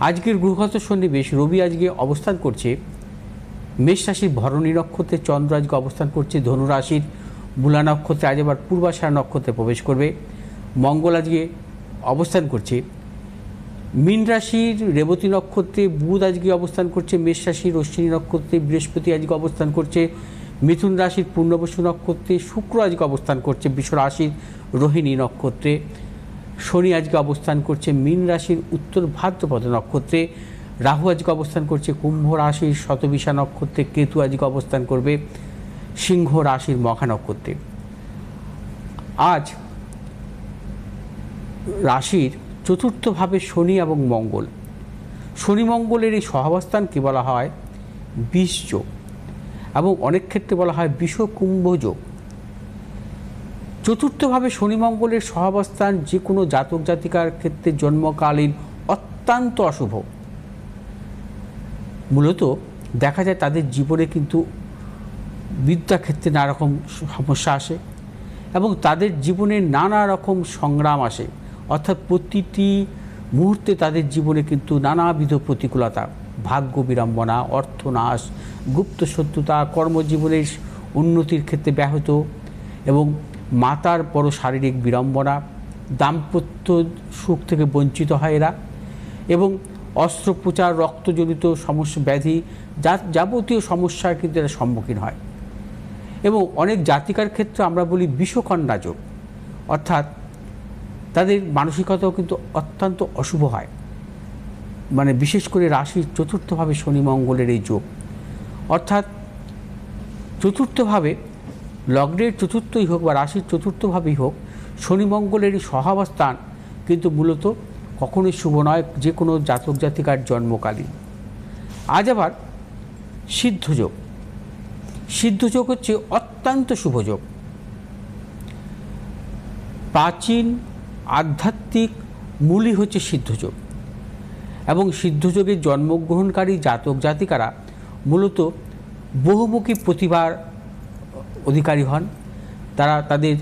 আজকের গ্রহগত সন্নিবেশ, রবি আজকে অবস্থান করছে মেষ রাশির ভরণী নক্ষত্রে, চন্দ্র আজকে অবস্থান করছে ধনু রাশির মূলা নক্ষত্রে, আজ আবার পূর্বাষাঢ়া নক্ষত্রে প্রবেশ করবে। মঙ্গল আজকে অবস্থান করছে মীন রাশির রেবতী নক্ষত্রে, বুধ আজকে অবস্থান করছে মেষ রাশির অশ্বিনী নক্ষত্রে, বৃহস্পতি আজকে অবস্থান করছে মিথুন রাশির পূর্ণবসু নক্ষত্রে, শুক্র আজকে অবস্থান করছে বৃষ রাশির রোহিণী নক্ষত্রে, শনি আজকে অবস্থান করছে মীন রাশির উত্তর ভাদ্রপদ নক্ষত্রে, রাহু আজকে অবস্থান করছে কুম্ভ রাশির শতবিশা নক্ষত্রে, কেতু আজকে অবস্থান করবে সিংহ রাশির মঘা নক্ষত্রে। আজ রাশির চতুর্থভাবে শনি এবং মঙ্গল, শনি মঙ্গলের এই সহাবস্থানকে বলা হয় বিষ যোগ এবং অনেক ক্ষেত্রে বলা হয় বিষ কুম্ভ যোগ। চতুর্থভাবে শনি মঙ্গলের সহাবস্থান যে কোনো জাতক জাতিকার ক্ষেত্রে জন্মকালীন অত্যন্ত অশুভ। মূলত দেখা যায় তাদের জীবনে কিন্তু বিদ্যাক্ষেত্রে নানা রকম সমস্যা আসে এবং তাদের জীবনে নানা রকম সংগ্রাম আসে, অর্থাৎ প্রতিটি মুহূর্তে তাদের জীবনে কিন্তু নানাবিধ প্রতিকূলতা, ভাগ্য বিড়ম্বনা, অর্থনাশ, গুপ্ত শত্রুতা, কর্মজীবনের উন্নতির ক্ষেত্রে ব্যাহত এবং মাতার বড় শারীরিক বিড়ম্বনা, দাম্পত্য সুখ থেকে বঞ্চিত হয় এরা এবং অস্ত্রোপচার, রক্তজনিত সমস্যা, ব্যাধি, যাবতীয় সমস্যার কিন্তু এরা সম্মুখীন হয়। এবং অনেক জাতিকার ক্ষেত্রে আমরা বলি বিষকন্যা যোগ, অর্থাৎ তাদের মানসিকতাও কিন্তু অত্যন্ত অশুভ হয়। মানে বিশেষ করে রাশির চতুর্থভাবে শনি মঙ্গলের এই যোগ, অর্থাৎ চতুর্থভাবে লগ্নের চতুর্থই হোক বা রাশির চতুর্থভাবেই হোক, শনি মঙ্গলের এই সহাবস্থান কিন্তু মূলত কখনোই শুভ নয় যে কোনো জাতক জাতিকার জন্মকালীন। আজ আবার সিদ্ধযোগ, সিদ্ধযোগ হচ্ছে অত্যন্ত শুভ যোগ। প্রাচীন আধ্যাত্মিক মূলই হচ্ছে সিদ্ধযোগ এবং সিদ্ধযোগে জন্মগ্রহণকারী জাতক জাতিকারা মূলত বহুমুখী প্রতিভার অধিকারী হন। তারা তাদের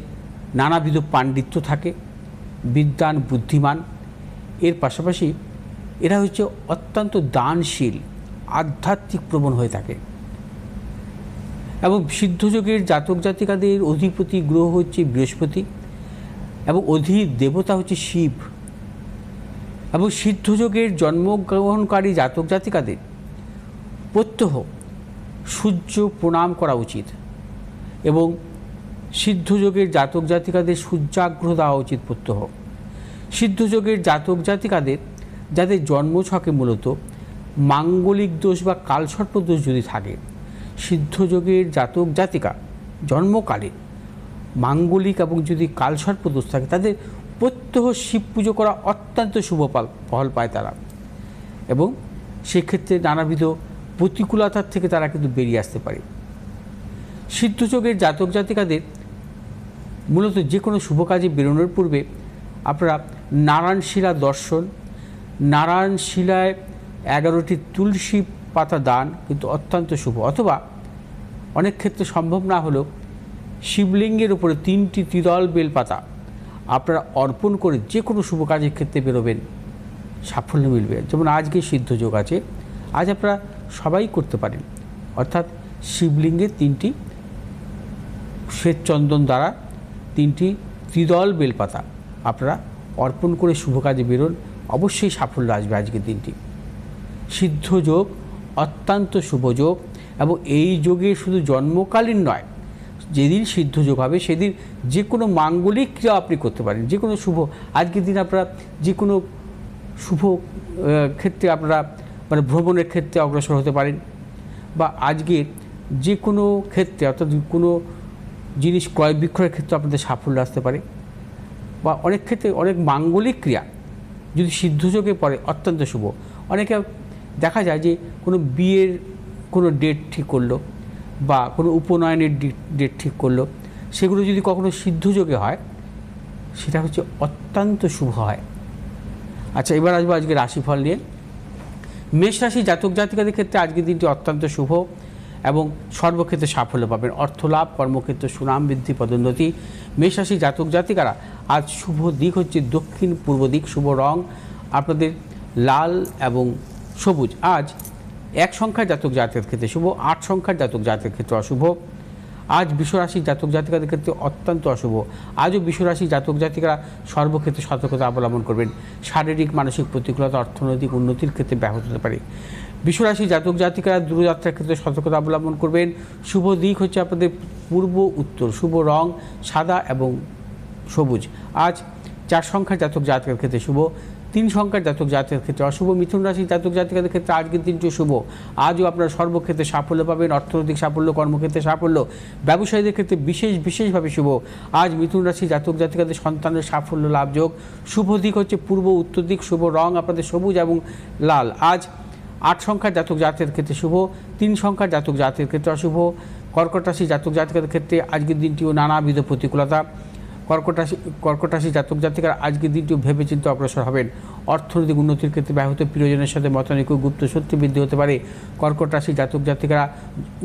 নানাবিধ পাণ্ডিত্য থাকে, বিদ্বান, বুদ্ধিমান। এর পাশাপাশি এরা হচ্ছে অত্যন্ত দানশীল, আধ্যাত্মিক প্রবণ হয়ে থাকে এবং সিদ্ধযোগের জাতক জাতিকাদের অধিপতি গ্রহ হচ্ছে বৃহস্পতি এবং দেবতা হচ্ছে শিব। এবং সিদ্ধযোগের জন্মগ্রহণকারী জাতক জাতিকাদের প্রত্যহ সূর্য প্রণাম করা উচিত এবং সিদ্ধযোগের জাতক জাতিকাদের সূর্যাগ্রহ দেওয়া উচিত প্রত্যহ। সিদ্ধযোগের জাতক জাতিকাদের যাদের জন্মছকে মূলত মাঙ্গলিক দোষ বা কালসর্প দোষ যদি থাকে, সিদ্ধযোগের জাতক জাতিকা জন্মকালে মাঙ্গলিক এবং যদি কালসর্প দোষ থাকে, তাদের প্রত্যহ শিব পুজো করা অত্যন্ত শুভ ফল পায় তারা এবং সেক্ষেত্রে নানাবিধ প্রতিকূলতার থেকে তারা কিন্তু বেরিয়ে আসতে পারে। সিদ্ধযোগের জাতক জাতিকাদের মূলত যে কোনো শুভ কাজে বেরোনোর পূর্বে আপনারা নারায়ণশিলা দর্শন, নারায়ণশিলায় 11টি তুলসী পাতা দান কিন্তু অত্যন্ত শুভ, অথবা অনেক ক্ষেত্রে সম্ভব না হলেও শিবলিঙ্গের উপরে 3টি ত্রিদল বেলপাতা আপনারা অর্পণ করে যে কোনো শুভ কাজের ক্ষেত্রে বেরোবেন, সাফল্য মিলবে। যেমন আজকে সিদ্ধযোগ আছে, আজ আপনারা সবাই করতে পারেন, অর্থাৎ শিবলিঙ্গে 3টি শ্বেতচন্দন দ্বারা 3টি ত্রিদল বেলপাতা আপনারা অর্পণ করে শুভ কাজে বেরোন, অবশ্যই সাফল্য আসবে। আজকের দিনটি সিদ্ধযোগ অত্যন্ত শুভ যোগ এবং এই যোগে শুধু জন্মকালীন নয়, যেদিন সিদ্ধযোগ হবে সেদিন যে কোনো মাঙ্গলিক ক্রিয়া আপনি করতে পারেন, যে কোনো শুভ। আজকের দিন আপনারা যে কোনো শুভ ক্ষেত্রে আপনারা মানে ভ্রমণের ক্ষেত্রে অগ্রসর হতে পারেন, বা আজকের যে কোনো ক্ষেত্রে অর্থাৎ কোনো জিনিস ক্রয় বিক্রয়ের ক্ষেত্রে আপনাদের সাফল্য আসতে পারে, বা অনেক ক্ষেত্রে অনেক মাঙ্গলিক ক্রিয়া যদি সিদ্ধযোগে পড়ে অত্যন্ত শুভ। অনেকে দেখা যায় যে কোনো বিয়ের কোনো ডেট ঠিক করলো বা কোনো উপনয়নের ডেট ঠিক করলো, সেগুলো যদি কখনো সিদ্ধযোগে হয় সেটা হচ্ছে অত্যন্ত শুভ হয়। আচ্ছা, এবার আসবো আজকে রাশিফল নিয়ে। মেষ রাশি জাতক জাতিকাদের ক্ষেত্রে আজকের দিনটি অত্যন্ত শুভ এবং সর্বক্ষেত্রে সাফল্য পাবেন, অর্থলাভ, কর্মক্ষেত্রে সুনাম বৃদ্ধি, পদোন্নতি। মেষ রাশি জাতক জাতিকারা আজ শুভ দিক হচ্ছে দক্ষিণ পূর্ব দিক, শুভ রং আপনাদের লাল এবং সবুজ। আজ 1 সংখ্যার জাতক জাতকের ক্ষেত্রে শুভ, 8 সংখ্যার জাতক জাতকের ক্ষেত্রে অশুভ। আজ বিশ্বরাশি জাতক জাতিকাদের ক্ষেত্রে অত্যন্ত অশুভ। আজও বিশ্বরাশি জাতক জাতিকারা সর্বক্ষেত্রে সতর্কতা অবলম্বন করবেন। শারীরিক মানসিক প্রতিকূলতা অর্থনৈতিক উন্নতির ক্ষেত্রে ব্যাহত হতে পারে। বিশ্বরাশি জাতক জাতিকারা দূরযাত্রার ক্ষেত্রে সতর্কতা অবলম্বন করবেন। শুভ দিক হচ্ছে আপনাদের পূর্ব উত্তর। শুভ রং সাদা এবং সবুজ। আজ 4 সংখ্যার জাতক জাতকের ক্ষেত্রে শুভ, 3 সংখ্যার জাতক জাতকের ক্ষেত্রে অশুভ। মিথুন রাশি জাতক জাতিকাদের ক্ষেত্রে আজকের দিনটি শুভ। আজও আপনারা সর্বক্ষেত্রে সাফল্য পাবেন, অর্থনৈতিক সাফল্য, কর্মক্ষেত্রে সাফল্য, ব্যবসায়ীদের ক্ষেত্রে বিশেষভাবে শুভ। আজ মিথুন রাশি জাতক জাতিকাদের সন্তানের সাফল্য লাভযোগ। শুভ দিক হচ্ছে পূর্ব উত্তর দিক। শুভ রং আপনাদের সবুজ এবং লাল। আজ 8 সংখ্যার জাতক জাতকের ক্ষেত্রে শুভ, 3 সংখ্যার জাতক জাতকের ক্ষেত্রে অশুভ। কর্কট রাশি জাতক জাতিকাদের ক্ষেত্রে আজকের দিনটিও নানাবিধ প্রতিকূলতা। কর্কট রাশি জাতক জাতিকারা আজকের দিনটিও ভেবেচিন্তে অগ্রসর হবেন। অর্থনৈতিক উন্নতির ক্ষেত্রে ব্যাহত, প্রিয়জনের সাথে মতানৈক্য, গুপ্ত শত্রু বৃদ্ধি হতে পারে। কর্কট রাশি জাতক জাতিকারা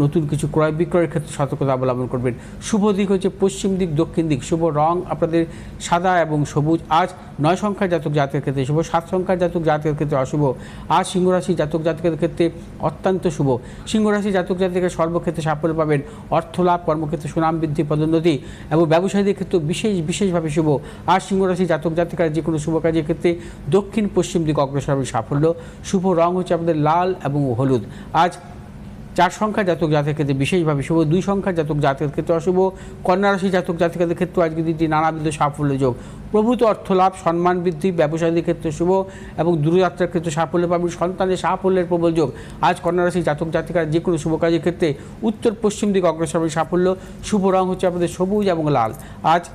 নতুন কিছু ক্রয় বিক্রয়ের ক্ষেত্রে সতর্কতা অবলম্বন করবেন। শুভ দিক হচ্ছে পশ্চিম দিক, দক্ষিণ দিক। শুভ রং আপনাদের সাদা এবং সবুজ। আজ 9 সংখ্যার জাতক জাতকের ক্ষেত্রে শুভ, 7 সংখ্যার জাতক জাতকের ক্ষেত্রে অশুভ। আজ সিংহ রাশি জাতক জাতকের ক্ষেত্রে অত্যন্ত শুভ। সিংহ রাশি জাতক জাতিকারা সর্বক্ষেত্রে সাফল্য পাবেন। অর্থ লাভ, কর্মক্ষেত্রে সুনাম বৃদ্ধি, পদোন্নতি এবং ব্যবসায়ীদের ক্ষেত্রে বিশেষভাবে শুভ। আর সিংহ রাশি জাতক জাতিকারা যে কোনো শুভ কাজের ক্ষেত্রে দক্ষিণ পশ্চিম দিকে অগ্রসর হবে সাফল্য। শুভ রং হচ্ছে আপনাদের লাল এবং হলুদ। আজ 4 সংখ্যার জাতক জাতকের ক্ষেত্রে বিশেষভাবে শুভ, 2 সংখ্যার জাতক জাতকের ক্ষেত্রে অশুভ। কন্যা রাশি জাতক জাতিকাদের ক্ষেত্রে আজকের দিনটি নানাবিধ সাফল্য যোগ। প্রভূত অর্থ লাভ, সম্মান বৃদ্ধি, ব্যবসায়ীদের ক্ষেত্রে শুভ এবং দূরযাত্রার ক্ষেত্রে সাফল্য পাবেন। সন্তানের সাফল্যের প্রবল যোগ। আজ কন্যা রাশি জাতক জাতিকারা যে কোনো শুভ কাজের ক্ষেত্রে উত্তর পশ্চিম দিকে অগ্রসর হবে সাফল্য। শুভ রং হচ্ছে আপনাদের সবুজ এবং লাল। আজ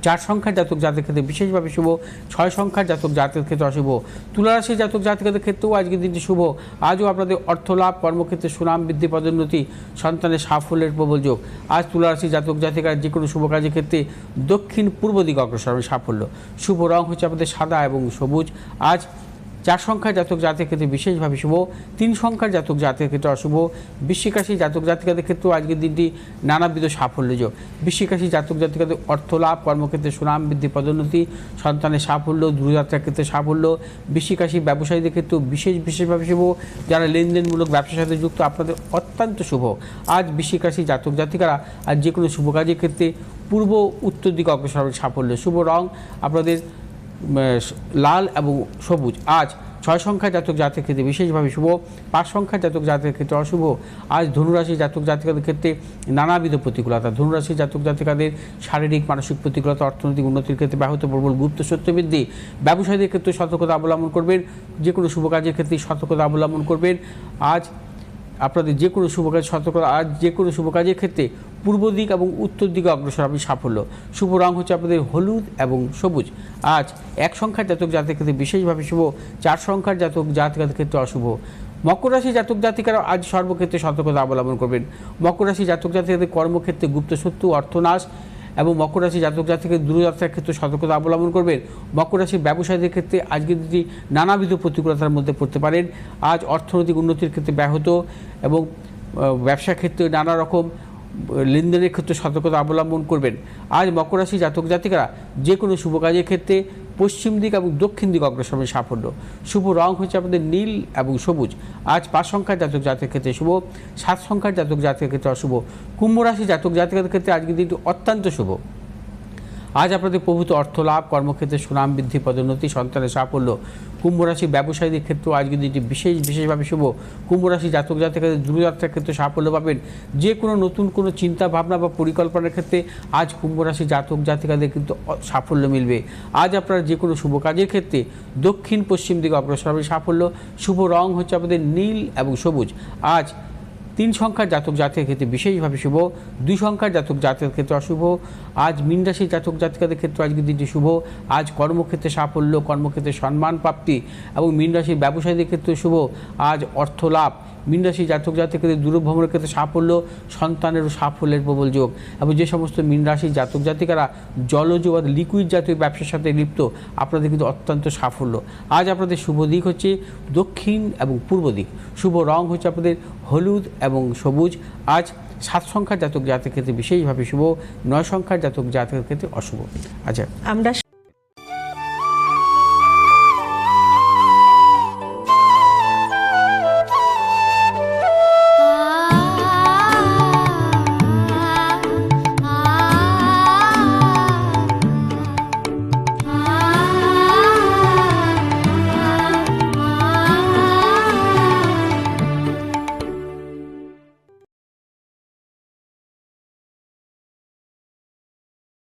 4 সংখ্যার জাতক জাতকের ক্ষেত্রে বিশেষভাবে শুভ, 6 সংখ্যার জাতক জাতকের ক্ষেত্রে অশুভ। তুলা রাশির জাতক জাতকের ক্ষেত্রেও আজকের দিনটি শুভ। আজও আপনাদের অর্থ লাভ, কর্মক্ষেত্রে সুনাম বৃদ্ধি, পদোন্নতি, সন্তানের সাফল্যের প্রবল যোগ। আজ তুলা রাশির জাতক জাতিকার যে কোনো শুভ কাজের ক্ষেত্রে দক্ষিণ পূর্ব দিকে অগ্রসর হবে সাফল্য। শুভ রং হচ্ছে আপনাদের সাদা এবং সবুজ। আজ 4 সংখ্যার জাতক জাতকের ক্ষেত্রে বিশেষভাবে শুভ, 3 সংখ্যার জাতক জাতকের ক্ষেত্রে অশুভ। বৃশ্চিক রাশি জাতক জাতিকাদের ক্ষেত্রেও আজকের দিনটি নানাবিধ সাফল্য যোগ। বৃশ্চিক রাশি জাতক জাতিকাদের অর্থ লাভ, কর্মক্ষেত্রে সুনাম বৃদ্ধি, পদোন্নতি, সন্তানের সাফল্য, দূরযাত্রার ক্ষেত্রে সাফল্য। বৃশ্চিক রাশি ব্যবসায়ীদের ক্ষেত্রেও বিশেষভাবে শুভ। যারা লেনদেনমূলক ব্যবসার সাথে যুক্ত আপনাদের অত্যন্ত শুভ। আজ বৃশ্চিক রাশি জাতক জাতিকারা আজ যে কোনো শুভ কাজের ক্ষেত্রে পূর্ব উত্তর দিকে অগ্রসর হবে সাফল্য। শুভ রং আপনাদের লাল এবং সবুজ। আজ 6 সংখ্যার জাতক জাতকের ক্ষেত্রে বিশেষভাবে শুভ, 5 সংখ্যার জাতক জাতকের ক্ষেত্রে অশুভ। আজ ধনুরাশি জাতক জাতিকাদের ক্ষেত্রে নানাবিধ প্রতিকূলতা। ধনুরাশি জাতক জাতিকাদের শারীরিক মানসিক প্রতিকূলতা, অর্থনৈতিক উন্নতির ক্ষেত্রে ব্যাহত, প্রবল গুপ্ত শত্রু বৃদ্ধি। ব্যবসায়ীদের ক্ষেত্রে সতর্কতা অবলম্বন করবেন। যে কোনো শুভ কাজের ক্ষেত্রে সতর্কতা অবলম্বন করবেন। আজ আপনাদের যে কোনো শুভ কাজ সতর্কতা। আজ যে কোনো শুভ কাজের ক্ষেত্রে পূর্ব দিক এবং উত্তর দিকে অগ্রসর হবে সাফল্য। শুভ রং হচ্ছে আপনাদের হলুদ এবং সবুজ। আজ 1 সংখ্যার জাতক জাতকের ক্ষেত্রে বিশেষভাবে শুভ, 4 সংখ্যার জাতক জাতিকাদের ক্ষেত্রে অশুভ। মকর রাশি জাতক জাতিকারা আজ সর্বক্ষেত্রে সতর্কতা অবলম্বন করবেন। মকর রাশি জাতক জাতিকাদের কর্মক্ষেত্রে গুপ্ত শত্রু, অর্থনাশ এবং মকর রাশি জাতক জাতিকের দূরযাত্রার ক্ষেত্রে সতর্কতা অবলম্বন করবেন। মকর রাশির ব্যবসায়ীদের ক্ষেত্রে আজকের দিনটি নানাবিধ প্রতিকূলতার মধ্যে পড়তে পারেন। আজ অর্থনৈতিক উন্নতির ক্ষেত্রে ব্যাহত এবং ব্যবসা ক্ষেত্রে নানা রকম লেনদেনের ক্ষেত্রে সতর্কতা অবলম্বন করবেন। আজ মকর রাশি জাতক জাতিকারা যে কোনো শুভ কাজের ক্ষেত্রে পশ্চিম দিক এবং দক্ষিণ দিক অগ্রসর হবে সাফল্য। শুভ রং হচ্ছে আপনাদের নীল এবং সবুজ। আজ 5 সংখ্যার জাতক জাতকের ক্ষেত্রে শুভ, 7 সংখ্যার জাতক জাতকের ক্ষেত্রে অশুভ। কুম্ভ রাশি জাতক জাতিকাদের ক্ষেত্রে আজকের দিনটি অত্যন্ত শুভ। আজ আপনাদের প্রভূত অর্থ লাভ, কর্মক্ষেত্রে সুনাম বৃদ্ধি, পদোন্নতি, সন্তানের সাফল্য। কুম্ভ রাশি ব্যবসায়ীদের ক্ষেত্রেও আজকের দিনটি বিশেষভাবে শুভ। কুম্ভ রাশি জাতক জাতিকাদের দূরযাত্রার ক্ষেত্রে সাফল্য পাবেন। যে কোনো নতুন কোনো চিন্তা ভাবনা বা পরিকল্পনার ক্ষেত্রে আজ কুম্ভ রাশি জাতক জাতিকাদের কিন্তু সাফল্য মিলবে। আজ আপনারা যে কোনো শুভ কাজের ক্ষেত্রে দক্ষিণ পশ্চিম দিকে অগ্রসর হবে সাফল্য। শুভ রং হচ্ছে আপনাদের নীল এবং সবুজ। আজ 3 সংখ্যার জাতক জাতকের ক্ষেত্রে বিশেষভাবে শুভ, 2 সংখ্যার জাতক জাতকের ক্ষেত্রে অশুভ। আজ মীন রাশির জাতক জাতিকাদের ক্ষেত্রে আজকের দিনটি শুভ। আজ কর্মক্ষেত্রে সাফল্য, কর্মক্ষেত্রে সম্মান প্রাপ্তি এবং মীন রাশির ব্যবসায়ীদের ক্ষেত্রে শুভ। আজ অর্থ লাভ। মীন রাশির জাতক জাতিকাদের দূরভ্রমণের ক্ষেত্রে সাফল্য, সন্তানেরও সাফল্যের প্রবল যোগ। এবং যে সমস্ত মীন রাশির জাতক জাতিকারা জলজ বা লিকুইড জাতীয় ব্যবসার সাথে লিপ্ত আপনাদের কিন্তু অত্যন্ত সাফল্য। আজ আপনাদের শুভ দিক হচ্ছে দক্ষিণ এবং পূর্ব দিক। শুভ রং হচ্ছে আপনাদের হলুদ এবং সবুজ। আজ 7 সংখ্যার জাতক জাতকের ক্ষেত্রে বিশেষভাবে শুভ, 9 সংখ্যার জাতক জাতকের ক্ষেত্রে অশুভ। আচ্ছা, আমরা